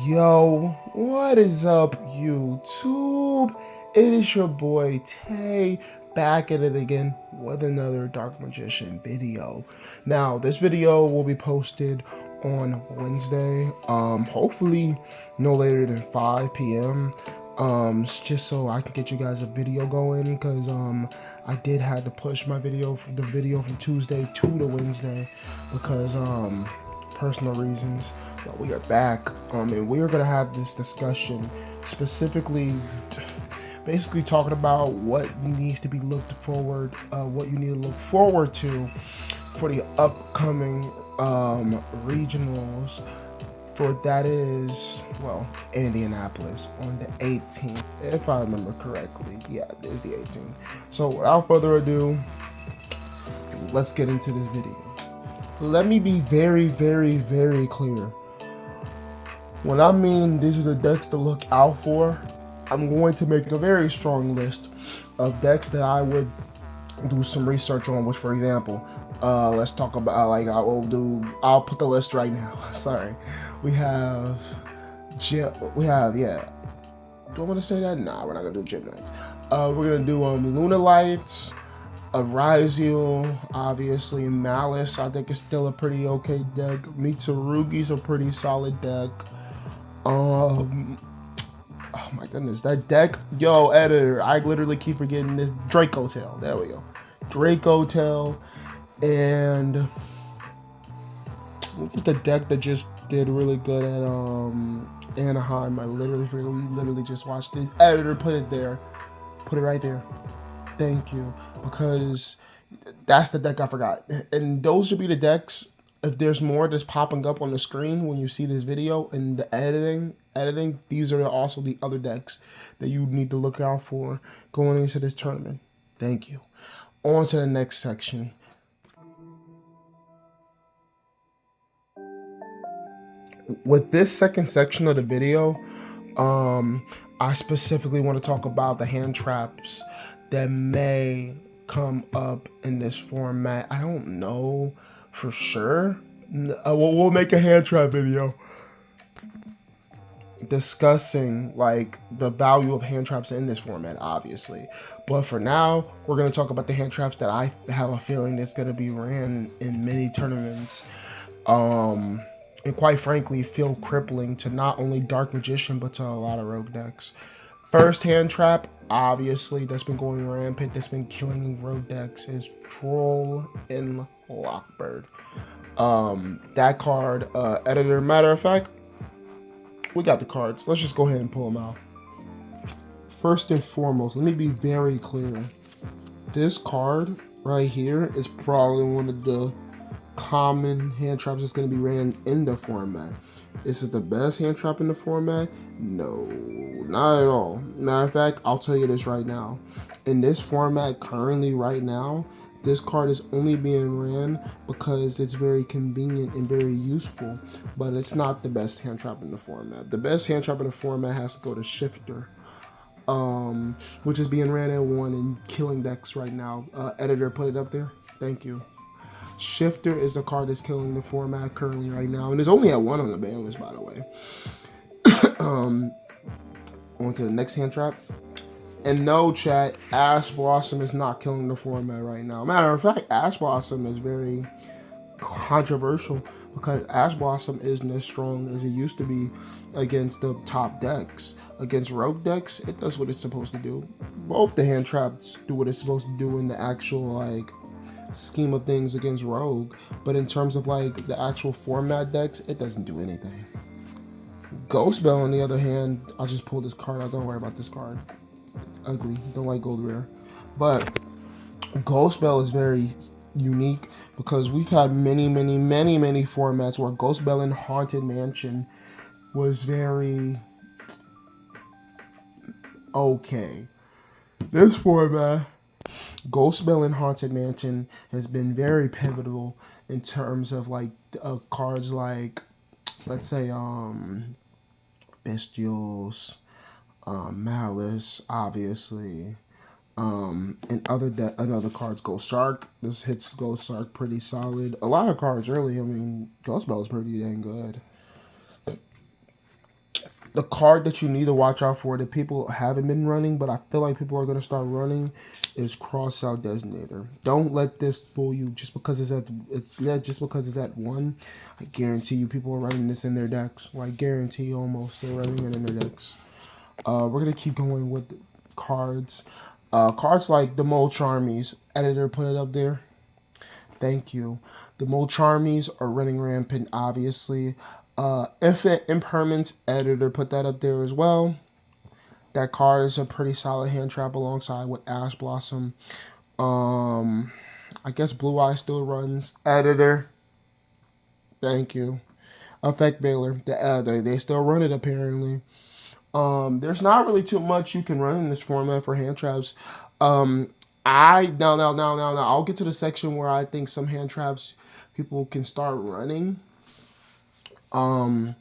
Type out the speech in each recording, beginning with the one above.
Yo, what is up, YouTube? It is your boy Tay back at it again with another Dark Magician video. Now, this video will be posted on Wednesday, hopefully no later than 5 p.m. Just so I can get you guys a video going, because I did have to push my video from Tuesday to the Wednesday because personal reasons. But we are back, and we are going to have this discussion specifically, basically talking about what needs to be looked forward, what you need to look forward to for the upcoming regionals. For that is, well, Indianapolis on the 18th, if I remember correctly. Yeah, it is the 18th. So without further ado, let's get into this video. Let me be very, very, very clear. When I mean these are the decks to look out for, I'm going to make a very strong list of decks that I would do some research on, which, for example, let's talk about, like, I'll put the list right now. Sorry. We have, yeah. Do I want to say that? Nah, we're not going to do Gym Knights. We're going to do Luna Lights, Arizio, obviously, Malice, I think is still a pretty okay deck. Mitsurugi's a pretty solid deck. Oh my goodness, that deck, yo, editor, I literally keep forgetting this. Draco Tail, there we go. Draco Tail, and what was the deck that just did really good at Anaheim? I literally forget. We literally just watched it. Editor, put it there, put it right there. Thank you, because that's the deck I forgot. And those would be the decks. If there's more that's popping up on the screen when you see this video and the editing, these are also the other decks that you need to look out for going into this tournament. Thank you. On to the next section. With this second section of the video, I specifically want to talk about the hand traps that may come up in this format. I don't know for sure. We'll make a hand trap video discussing, like, the value of hand traps in this format, obviously. But for now, we're going to talk about the hand traps that I have a feeling that's going to be ran in many tournaments. And quite frankly, feel crippling to not only Dark Magician, but to a lot of rogue decks. First hand trap, obviously, that's been going rampant, that's been killing rogue decks, is Troll in Lockbird. That card, editor, matter of fact, we got the cards. Let's just go ahead and pull them out. First and foremost, let me be very clear. This card right here is probably one of the common hand traps that's going to be ran in the format. Is it the best hand trap in the format? No, not at all. Matter of fact, I'll tell you this right now. In this format currently right now, this card is only being ran because it's very convenient and very useful, but it's not the best hand trap in the format. The best hand trap in the format has to go to Shifter, which is being ran at 1 and killing decks right now. Editor, put it up there. Thank you. Shifter is the card that's killing the format currently right now, and it's only at 1 on the ban list, by the way. On to the next hand trap. And no, chat, Ash Blossom is not killing the format right now. Matter of fact, Ash Blossom is very controversial because Ash Blossom isn't as strong as it used to be against the top decks. Against rogue decks, it does what it's supposed to do. Both the hand traps do what it's supposed to do in the actual, like, scheme of things against rogue, but in terms of, like, the actual format decks, it doesn't do anything. Ghost Bell, on the other hand, I'll just pull this card out. Don't worry about this card. It's ugly. Don't like gold rare. But Ghost Bell is very unique because we've had many formats where Ghost Bell in Haunted Mansion was very okay. This format, Ghost Bell in Haunted Mansion, has been very pivotal in terms of, like, cards like, let's say, Bestials, Malice, obviously, and other cards. Ghost Shark, this hits Ghost Shark pretty solid. A lot of cards early. I mean, Ghost Bell is pretty dang good. The card that you need to watch out for that people haven't been running, but I feel like people are going to start running, is Crossout Designator. Don't let this fool you just because it's at 1. I guarantee you people are running this in their decks. Well, I guarantee you almost they're running it in their decks. We're going to keep going with cards. Cards like the Molcharmies. Editor put it up there. Thank you. The Molcharmies are running rampant, obviously. Infinite Impermanence, editor put that up there as well. That card is a pretty solid hand trap alongside with Ash Blossom. I guess Blue Eye still runs. Editor. Thank you. Effect Baylor. They still run it apparently. There's not really too much you can run in this format for hand traps. Now, I'll get to the section where I think some hand traps people can start running. And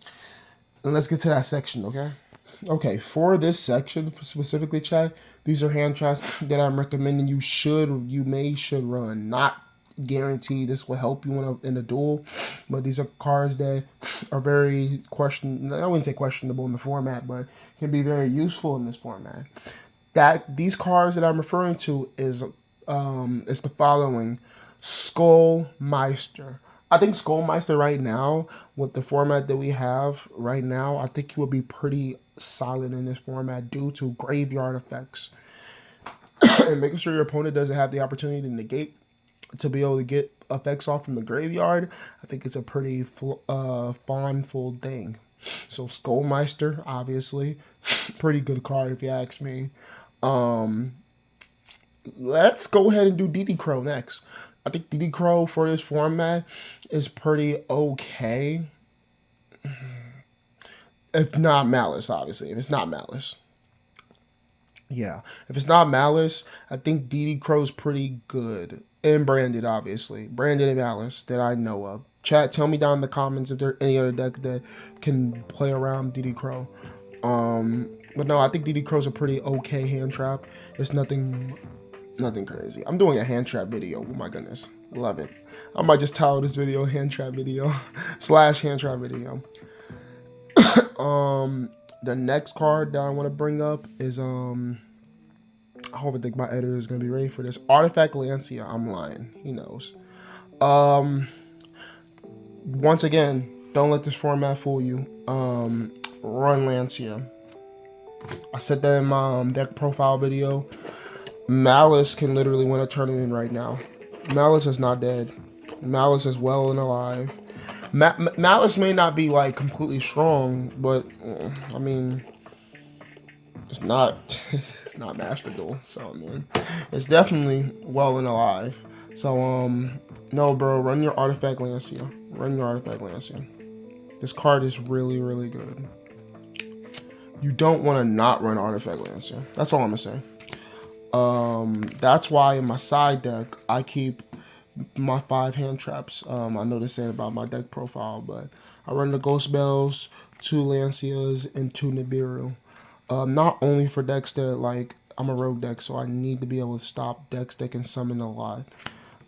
let's get to that section, okay? Okay, for this section specifically, chat, these are hand traps that I'm recommending you should run. Not guaranteed this will help you in a duel, but these are cards that are very I wouldn't say questionable in the format, but can be very useful in this format. These cards that I'm referring to is the following: Skullmeister. I think Skullmeister right now, with the format that we have right now, I think he will be pretty solid in this format due to graveyard effects. And making sure your opponent doesn't have the opportunity to negate to be able to get effects off from the graveyard, I think it's a pretty fun thing. So Skullmeister, obviously, pretty good card if you ask me. Let's go ahead and do DD Crow next. I think DD Crow for this format is pretty okay. If not Malice, obviously. If it's not Malice. Yeah. If it's not Malice, I think DD Crow's pretty good. And Branded, obviously. Branded and Malice that I know of. Chat, tell me down in the comments if there's any other deck that can play around DD Crow. But no, I think DD Crow's a pretty okay hand trap. It's nothing crazy. I'm doing a hand trap video. Oh my goodness. Love it. I might just title this video hand trap video / hand trap video. The next card that I want to bring up is I think my editor is gonna be ready for this. Artifact Lancea. I'm lying. He knows. Once again, don't let this format fool you. Run Lancea. I said that in my deck profile video. Malice can literally win a tournament right now. Malice is not dead. Malice is well and alive. Malice may not be like completely strong, but I mean, it's not Master Duel. So I mean, it's definitely well and alive. So no, bro, run your Artifact Lancea. Run your Artifact Lancea. This card is really, really good. You don't want to not run Artifact Lancea. That's all I'm gonna say. That's why in my side deck I keep my 5 hand traps. I know this ain't about my deck profile, but I run the Ghost Bells, 2 Lanceas, and 2 Nibiru. Not only for decks that, like, I'm a rogue deck, so I need to be able to stop decks that can summon a lot.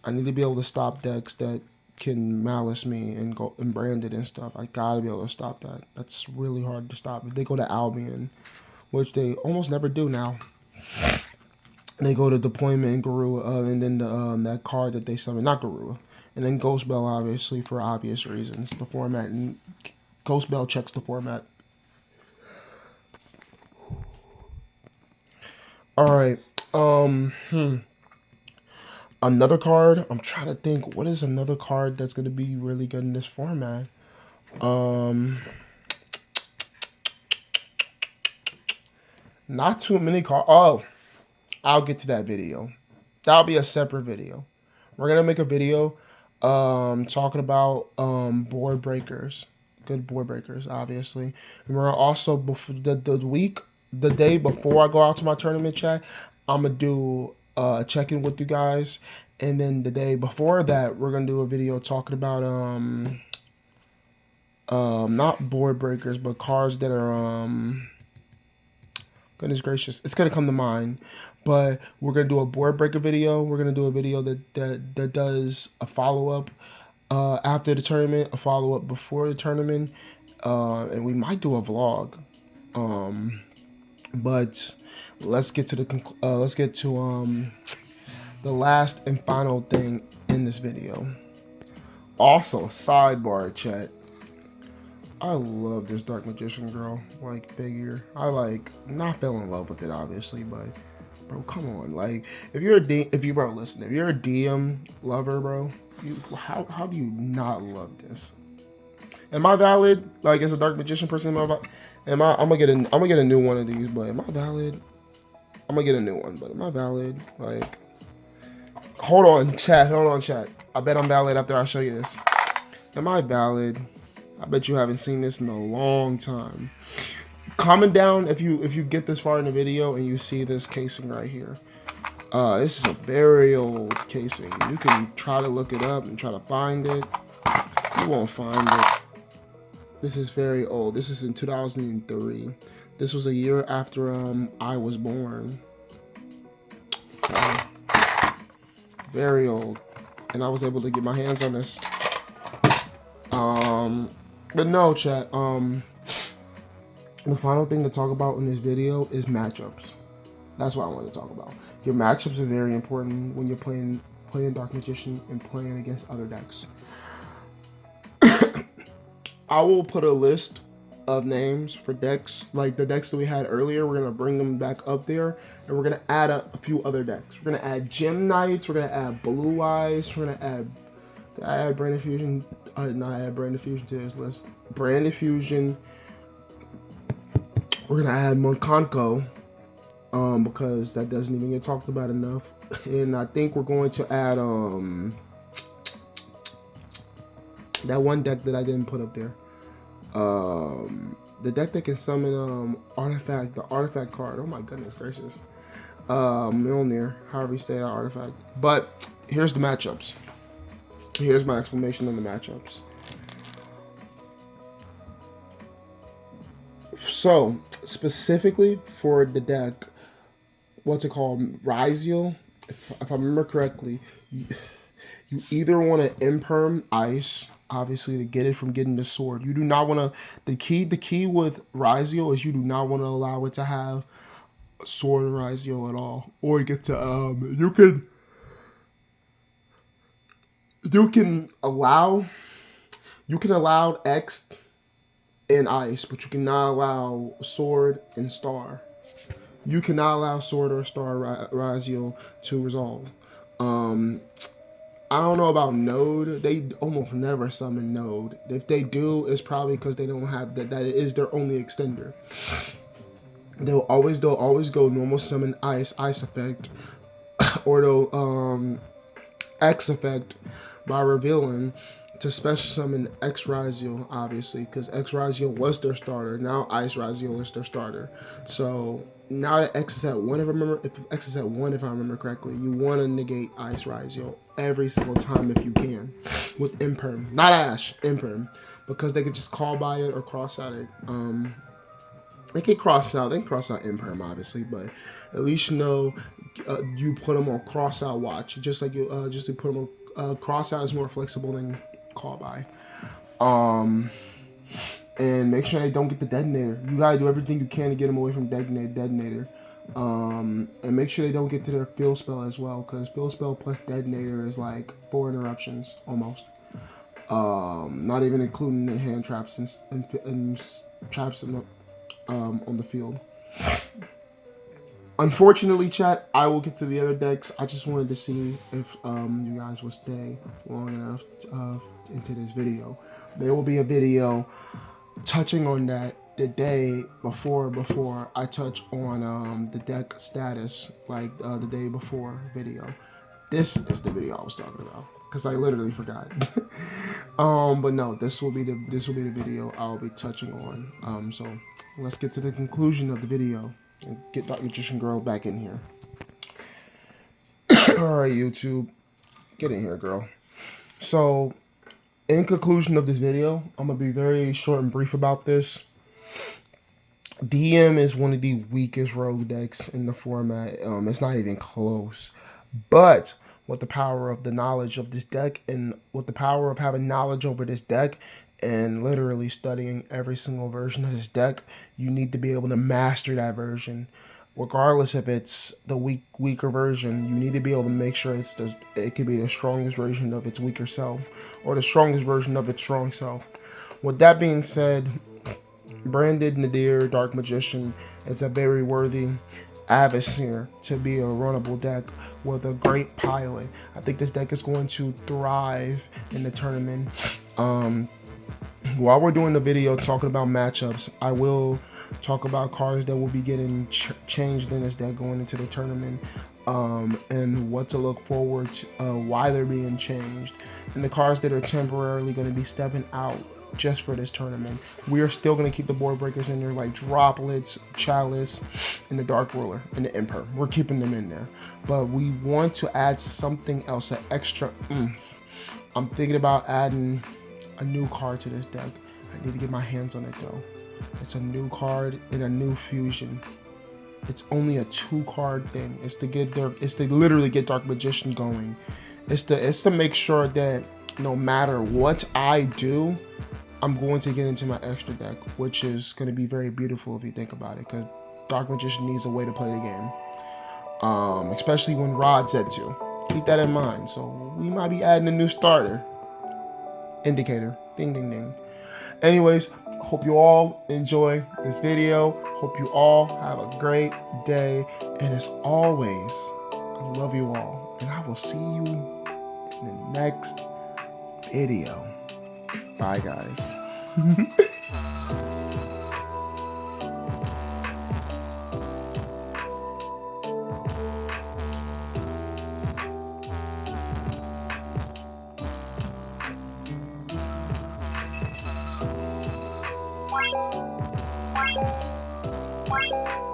I need to be able to stop decks that can Malice me and go and brand it and stuff. I gotta be able to stop that. That's really hard to stop. If they go to Albion, which they almost never do now, they go to Deployment and Garua, and then that card that they summon, not Garua, and then Ghost Bell, obviously, for obvious reasons. The format, and Ghost Bell checks the format. Alright, another card, I'm trying to think, what is another card that's going to be really good in this format? Not too many cards. Oh, I'll get to that video. That'll be a separate video. We're going to make a video talking about board breakers. Good board breakers, obviously. And we're also, before the day before I go out to my tournament chat, I'm going to do check-in with you guys. And then the day before that, we're going to do a video talking about not board breakers, but cards that are goodness gracious, it's gonna come to mind. But we're gonna do a board breaker video. We're gonna do a video that does a follow-up after the tournament, a follow-up before the tournament, and we might do a vlog. But let's get to the last and final thing in this video. Also, sidebar chat. I love this Dark Magician girl like figure. I like not fell in love with it obviously, but bro, come on. Like if you're a DM lover, bro, how do you not love this? Am I valid? Like as a Dark Magician person, I'm gonna get a new one of these, but am I valid? I'm gonna get a new one, but am I valid? Like hold on, chat. I bet I'm valid after I show you this. Am I valid? I bet you haven't seen this in a long time. Comment down if you get this far in the video and you see this casing right here. This is a very old casing. You can try to look it up and try to find it. You won't find it. This is very old. This is in 2003. This was a year after I was born. Very old. And I was able to get my hands on this. But no, chat. The final thing to talk about in this video is matchups. That's what I want to talk about. Your matchups are very important when you're playing Dark Magician and playing against other decks. I will put a list of names for decks, like the decks that we had earlier. We're gonna bring them back up there, and we're gonna add a few other decks. We're gonna add Gem Knights. We're gonna add Blue Eyes. We're gonna add. I add Brand Diffusion. I did not add Brand Diffusion to this list. Brand Diffusion. We're gonna add Monkonko, because that doesn't even get talked about enough. And I think we're going to add that one deck that I didn't put up there. The deck that can summon the artifact card. Oh my goodness gracious. Mjolnir, however you say that artifact. But here's the matchups. Here's my explanation of the matchups. So, specifically for the deck, what's it called? Ryziel, if I remember correctly, you either want to imperm ice, obviously, to get it from getting the sword. You do not want to, the key with Ryziel is you do not want to allow it to have a sword Ryziel at all. Or you get to, you can allow X and ice, but you cannot allow sword and star. You cannot allow sword or star Ryziel to resolve. I don't know about Node. They almost never summon Node. If they do, it's probably because they don't have that it is their only extender. They'll always go normal summon ice effect, or they'll X effect by revealing to special summon X Ryziel, obviously, because X Ryziel was their starter. Now Ice Ryziel is their starter. So now that X is at 1, if X is at 1, if I remember correctly, you want to negate Ice Ryziel every single time if you can, with Imperm, not Ash, Imperm, because they could just call by it or cross out it. They can cross out Imperm, obviously, but at least you know you put them on cross out watch, just like you just to put them on cross out is more flexible than call by. And make sure they don't get the detonator. You gotta do everything you can to get them away from detonator. And make sure they don't get to their field spell as well, because field spell plus detonator is like 4 interruptions almost. Not even including the hand traps and traps in the on the field. Unfortunately, chat, I will get to the other decks. I just wanted to see if you guys will stay long enough into this video. There will be a video touching on that the day before I touch on the deck status, like the day before video. This is the video I was talking about, because I literally forgot. But no, this will be the video I'll be touching on. So let's get to the conclusion of the video and get Dark Magician Girl back in here. Alright, YouTube, get in here, girl. So in conclusion of this video, I'm gonna be very short and brief about this. DM is one of the weakest rogue decks in the format. It's not even close. But with the power of the knowledge of this deck, and with the power of having knowledge over this deck, and literally studying every single version of this deck. You need to be able to master that version. Regardless if it's the weaker version, you need to be able to make sure it could be the strongest version of its weaker self or the strongest version of its strong self. With that being said, Branded Nadir Dark Magician is a very worthy adversary to be a runnable deck with a great pilot. I think this deck is going to thrive in the tournament. While we're doing the video talking about matchups, I will talk about cards that will be getting changed in this deck going into the tournament, and what to look forward to, why they're being changed, and the cards that are temporarily going to be stepping out just for this tournament. We are still going to keep the board breakers in there, like Droplets, Chalice, and the Dark Ruler, and the Emperor. We're keeping them in there, but we want to add something else, an extra oomph. I'm thinking about adding a new card to this deck. I need to get my hands on it though. It's a new card in a new fusion. It's only a 2-card thing. It's to literally get Dark Magician going. It's to make sure that no matter what I do, I'm going to get into my extra deck, which is going to be very beautiful if you think about it, because Dark Magician needs a way to play the game, especially when Rod's set to. Keep that in mind. So we might be adding a new starter. Indicator. Ding, ding, ding. Anyways, hope you all enjoy this video. Hope you all have a great day. And as always, I love you all. And I will see you in the next video. Bye, guys. Bye.